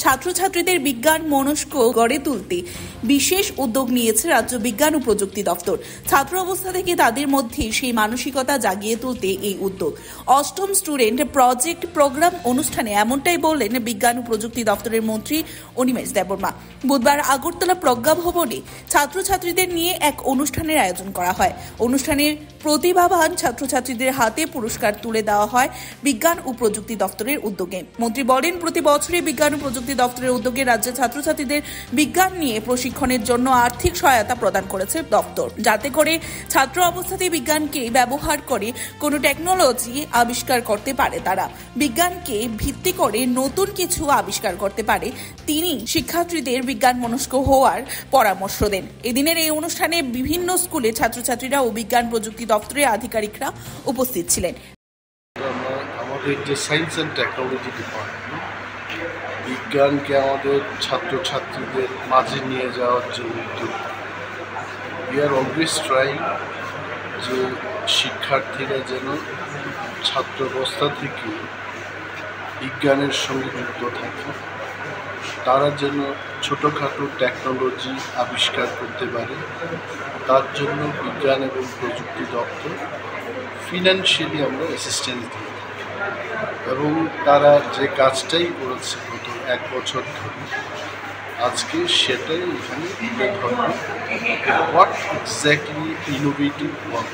ছাত্রছাত্রীদের বিজ্ঞান মনস্ক গড়ে তুলতে বিশেষ উদ্যোগ নিয়েছে রাজ্য বিজ্ঞান ও প্রযুক্তি দপ্তর। ছাত্র অবস্থা থেকে তাদের মধ্যে সেই মানসিকতা জাগিয়ে তুলতে এই উদ্যোগ। অষ্টম স্টুডেন্ট প্রজেক্ট প্রোগ্রাম অনুষ্ঠানে এমনটাই বললেন বিজ্ঞান ও প্রযুক্তি দপ্তরের মন্ত্রী অনিমেষ দেববর্মা। বুধবার আগরতলা প্রজ্ঞা ভবনে ছাত্রছাত্রীদের নিয়ে এক অনুষ্ঠানের আয়োজন করা হয়। অনুষ্ঠানের প্রতিভাবান ছাত্রছাত্রীদের হাতে পুরস্কার তুলে দেওয়া হয় বিজ্ঞান ও প্রযুক্তি দপ্তরের উদ্যোগে। মন্ত্রী বলেন, প্রতি বছরই বিজ্ঞান ও প্রযুক্তি দপ্তরের উদ্যোগে রাজ্যের ছাত্রছাত্রীদের বিজ্ঞান নিয়ে প্রশিক্ষণের জন্য আর্থিক সহায়তা প্রদান করেছে দপ্তর, যাতে করে ছাত্র অবস্থাতেই বিজ্ঞানকে ব্যবহার করে কোনো টেকনোলজি আবিষ্কার করতে পারে। তারা বিজ্ঞানকে ভিত্তি করে নতুন কিছু আবিষ্কার করতে পারে। তিনি শিক্ষার্থীদের বিজ্ঞান মনস্ক হওয়ার পরামর্শ দেন। এদিনের এই অনুষ্ঠানে বিভিন্ন স্কুলের ছাত্রছাত্রীরা ও বিজ্ঞান প্রযুক্তি দপ্তরের আধিকারিকরা উপস্থিত ছিলেন। আমাদের যে সায়েন্স অ্যান্ড টেকনোলজি ডিপার্টমেন্ট বিজ্ঞানকে আমাদের ছাত্রছাত্রীদের মাঝে নিয়ে যাওয়ার জন্য উই আর অলওয়েজ ট্রাইং যে শিক্ষার্থীরা যেন ছাত্রাবস্থা থেকে বিজ্ঞানের সঙ্গে যুক্ত থাকে, তারা যেন ছোটোখাটো টেকনোলজি আবিষ্কার করতে পারে। তার জন্য বিজ্ঞান এবং প্রযুক্তি দপ্তর ফিনান্সিয়ালি আমরা অ্যাসিস্ট্যান্স দিই এবং তারা যে কাজটাই করেছে গত 1 বছর ধরে আজকে সেটাই এখানে তুলে ধরবে। হোয়াট এক্স্যাক্টলি ইনোভেটিভ ওয়ার্ক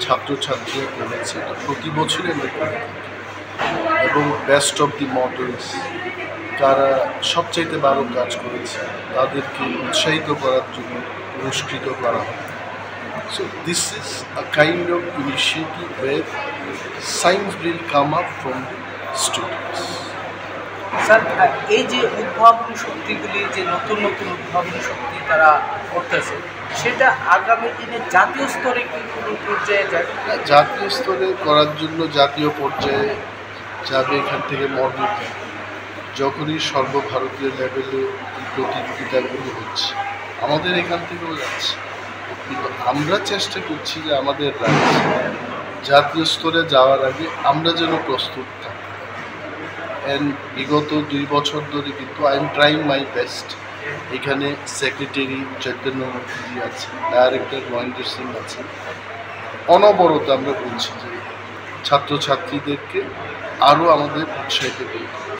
ছাত্রছাত্রীরা করেছে এটা প্রতি বছরই আমরা করে থাকি এবং বেস্ট অফ দি মডেলস যারা সবচাইতে ভালো কাজ করেছে তাদেরকে উৎসাহিত করার জন্য পুরস্কৃত করা হয়। So this is a kind of initiative where science will come up from the students. Sir, এই যে উদ্ভাবনী শক্তিগুলি, যে নতুন নতুন উদ্ভাবনী শক্তি তারা করতেছে, সেটা আগামী দিনে জাতীয় স্তরে কি কোনো পর্যায়ে যায়? জাতীয় স্তরে করার জন্য জাতীয় পর্যায়ে যাবে এখান থেকে মডেল। যখনই সর্বভারতীয় লেভেলে প্রতিযোগিতাগুলো হচ্ছে আমাদের এখান থেকেও যাচ্ছে, কিন্তু আমরা চেষ্টা করছি যে আমাদের রাজ্যে জাতীয় স্তরে যাওয়ার আগে আমরা যেন প্রস্তুত থাকি। অ্যান্ড বিগত 2 বছর ধরে কিন্তু I am trying my best. এখানে সেক্রেটারি চৈতন্য মুখার্জি আছে, ডাইরেক্টর মহেন্দ্র সিং আছে। অনবরত আমরা বলছি যে ছাত্রছাত্রীদেরকে আরও আমাদের উৎসাহিত করতে।